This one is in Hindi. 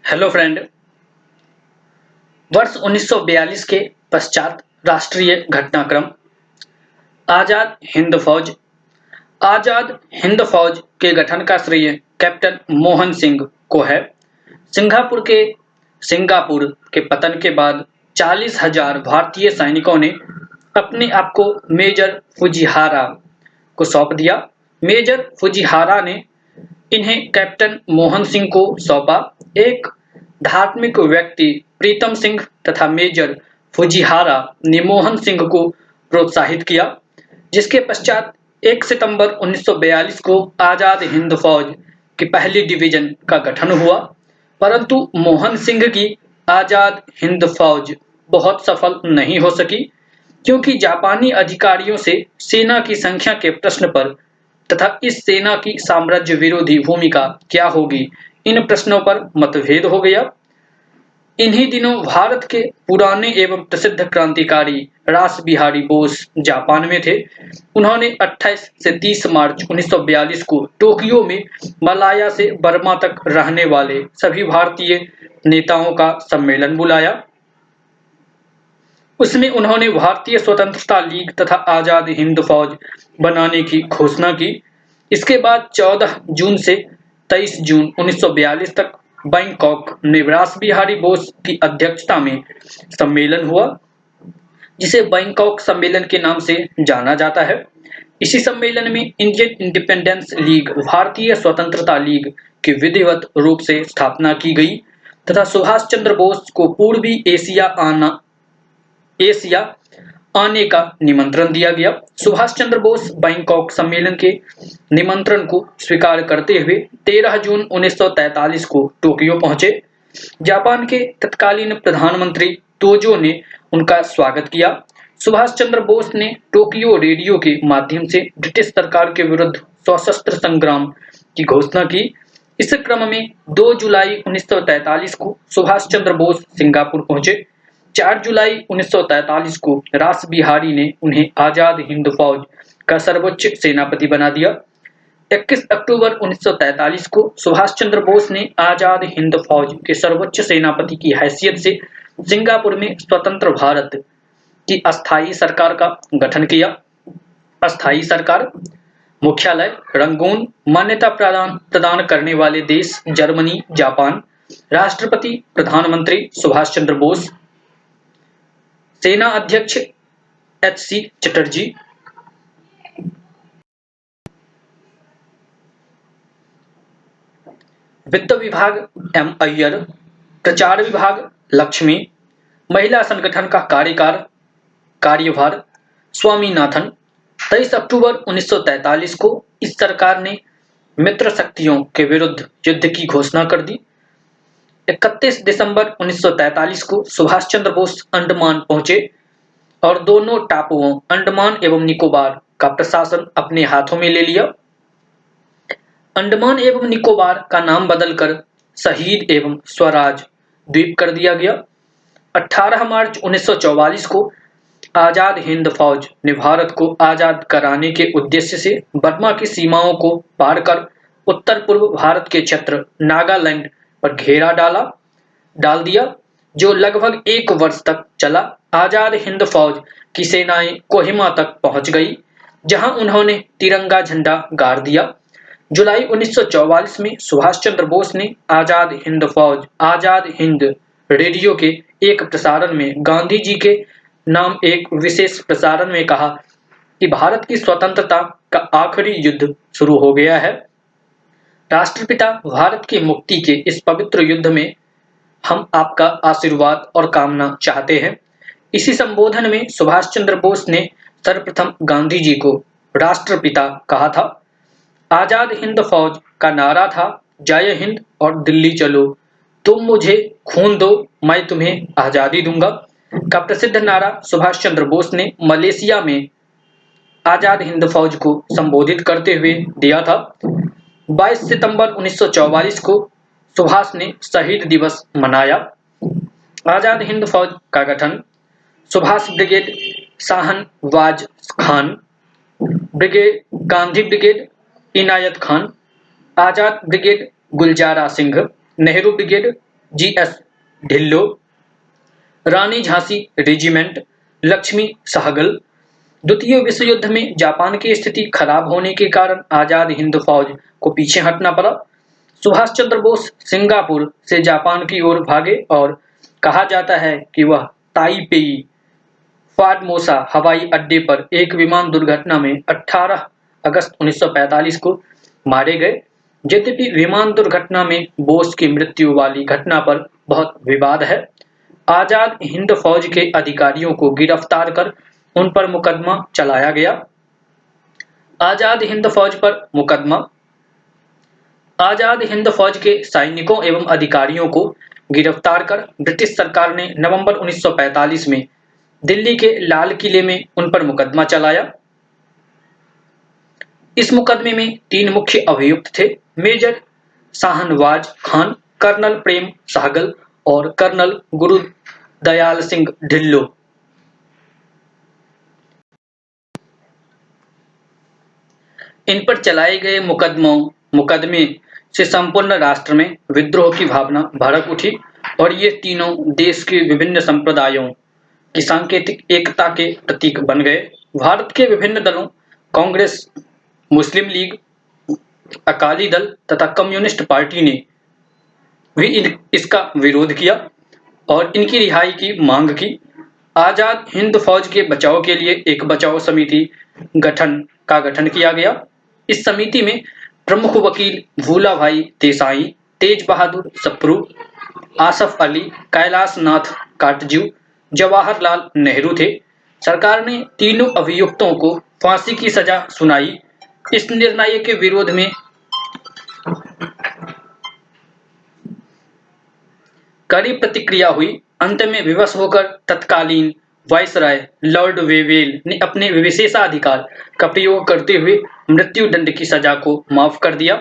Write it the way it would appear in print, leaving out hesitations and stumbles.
Hello friend. वर्ष 1942 के पश्चात राष्ट्रीय घटनाक्रम। आजाद हिंद फौज। आजाद हिंद फौज के गठन का श्रेय कैप्टन मोहन सिंह को है। सिंगापुर के पतन के बाद 40,000 भारतीय सैनिकों ने अपने आप को मेजर फुजिहारा को सौंप दिया। मेजर फुजिहारा ने इन्हें कैप्टन मोहन सिंह को सौंपा। एक धार्मिक व्यक्ति प्रीतम सिंह तथा मेजर फुजिहारा ने मोहन सिंह को प्रोत्साहित किया, जिसके पश्चात 1 सितंबर 1942 को आजाद हिंद फौज की पहली डिवीजन का गठन हुआ। परंतु मोहन सिंह की आजाद हिंद फौज बहुत सफल नहीं हो सकी, क्योंकि जापानी अधिकारियों से सेना की संख्या के प्रश्न पर तथा इस सेना की साम्राज्य विरोधी भूमिका क्या होगी, इन प्रश्नों पर मतभेद हो गया। इन्हीं दिनों भारत के पुराने एवं प्रसिद्ध क्रांतिकारी रास बिहारी बोस जापान में थे। उन्होंने 28 से 30 मार्च 1942 को टोक्यो में मलाया से बर्मा तक रहने वाले सभी भारतीय नेताओं का सम्मेलन बुलाया। उसमें उन्होंने भारतीय स्वतंत्रता लीग तथा आजाद हिंद फौज बनाने की घोषणा की। इसके बाद 14 जून से 23 जून 1942 तक बैंकॉक में रास बिहारी बोस की अध्यक्षता में सम्मेलन हुआ, जिसे बैंकॉक सम्मेलन के नाम से जाना जाता है। इसी सम्मेलन में इंडियन इंडिपेंडेंस लीग, भारतीय स्वतंत्रता लीग की विधिवत रूप से स्थापना की गई तथा सुभाष चंद्र बोस को पूर्वी एशिया आने का निमंत्रण दिया गया। सुभाष चंद्र बोस बैंकॉक सम्मेलन के निमंत्रण को स्वीकार करते हुए 13 जून 1943 को टोक्यो पहुंचे। जापान के तत्कालीन प्रधानमंत्री तोजो ने उनका स्वागत किया। सुभाष चंद्र बोस ने टोक्यो रेडियो के माध्यम से ब्रिटिश सरकार के विरुद्ध सशस्त्र संग्राम की घोषणा की। इस क्रम में 2 जुलाई 1943 को सुभाष चंद्र बोस सिंगापुर पहुंचे। 4 जुलाई 1943 को रास बिहारी ने उन्हें आजाद हिंद फौज का सर्वोच्च सेनापति बना दिया। 21 अक्टूबर 1943 को सुभाष चंद्र बोस ने आजाद हिंद फौज के सर्वोच्च सेनापति की हैसियत से सिंगापुर में स्वतंत्र भारत की अस्थायी सरकार का गठन किया। अस्थायी सरकार मुख्यालय रंगून, मान्यता प्रदान करने वाले देश जर्मनी, जापान। राष्ट्रपति प्रधानमंत्री सुभाष चंद्र बोस। सेना अध्यक्ष एच.सी. चटर्जी। वित्त विभाग एम. अय्यर। प्रचार विभाग लक्ष्मी। महिला संगठन का कार्यभार स्वामीनाथन। 23 अक्टूबर 1943 को इस सरकार ने मित्र शक्तियों के विरुद्ध युद्ध की घोषणा कर दी। 31 दिसंबर 1943 को सुभाष चंद्र बोस अंडमान पहुंचे और दोनों टापुओं अंडमान एवं निकोबार का प्रशासन अपने हाथों में ले लिया। अंडमान एवं निकोबार का नाम बदलकर शहीद एवं स्वराज द्वीप कर दिया गया। 18 मार्च 1944 को आजाद हिंद फौज ने भारत को आजाद कराने के उद्देश्य से बर्मा की सीमाओं को पार कर उत्तर पूर्व भारत के क्षेत्र नागालैंड पर घेरा डाल दिया, जो लगभग 1 वर्ष तक चला। आजाद हिंद फौज की सेनाएं कोहिमा तक पहुंच गई, जहां उन्होंने तिरंगा झंडा गाड़ दिया। जुलाई 1944 में सुभाष चंद्र बोस ने आजाद हिंद फौज आजाद हिंद रेडियो के एक प्रसारण में गांधी जी के नाम एक विशेष प्रसारण में कहा कि भारत की स्वतंत्रता का आखिरी युद्ध शुरू हो गया है। राष्ट्रपिता भारत की मुक्ति के इस पवित्र युद्ध में हम आपका आशीर्वाद और कामना चाहते हैं। इसी संबोधन में सुभाष चंद्र बोस ने सर्वप्रथम गांधी जी को राष्ट्रपिता कहा था। आजाद हिंद फौज का नारा था, जय हिंद और दिल्ली चलो, तुम मुझे खून दो, मैं तुम्हें आजादी दूंगा का प्रसिद्ध नारा सुभाष चंद्र बोस ने मलेशिया में आजाद हिंद फौज को संबोधित करते हुए दिया था। 22 सितंबर 1944 को सुभाष ने शहीद दिवस मनाया। आजाद हिंद फौज का गठन Subhash brigade Shahnawaz Khan brigade, Gandhi brigade Inayat Khan, Azad brigade Gulzara Singh, Nehru brigade GS Dhillon, Rani Jhansi regiment, Lakshmi Sahgal. द्वितीय विश्व युद्ध में जापान की स्थिति खराब होने के कारण आजाद हिंद फौज को पीछे हटना पड़ा। सुभाष चंद्र बोस सिंगापुर से जापान की ओर भागे और कहा जाता है कि वह ताइपेई फार्मोसा हवाई अड्डे पर एक विमान दुर्घटना में 18 अगस्त 1945 को मारे गए। यद्यपि विमान दुर्घटना में बोस की मृत्यु वाली घटना पर बहुत विवाद है। आजाद हिंद फौज के अधिकारियों को गिरफ्तार कर उन पर मुकदमा चलाया गया। आजाद हिंद फौज पर मुकदमा। आजाद हिंद फौज के सैनिकों एवं अधिकारियों को गिरफ्तार कर ब्रिटिश सरकार ने नवंबर 1945 में दिल्ली के लाल किले में उन पर मुकदमा चलाया। इस मुकदमे में 3 मुख्य अभियुक्त थे, मेजर शाहनवाज खान, कर्नल प्रेम सहगल और कर्नल गुरुदयाल सिंह ढिल्लो। इन पर चलाए गए मुकदमे से संपूर्ण राष्ट्र में विद्रोह की भावना भड़क उठी और ये तीनों देश के विभिन्न संप्रदायों की सांकेतिक एकता के प्रतीक बन गए। भारत के विभिन्न दलों, कांग्रेस, मुस्लिम लीग, अकाली दल तथा कम्युनिस्ट पार्टी ने भी इसका विरोध किया और इनकी रिहाई की मांग की। आजाद हिंद फौज के बचाव के लिए एक बचाव समिति का गठन किया गया। इस समिति में प्रमुख वकील भूला भाई देसाई, तेज बहादुर सप्रू, आसफ अली, कैलाश नाथ काटजू, जवाहरलाल नेहरू थे। सरकार ने तीनों अभियुक्तों को फांसी की सजा सुनाई। इस निर्णय के विरोध में कड़ी प्रतिक्रिया हुई। अंत में विवश होकर तत्कालीन वायसराय लॉर्ड वेवेल ने अपने विशेषाधिकार का प्रयोग करते हुए मृत्यु दंड की सजा को माफ कर दिया।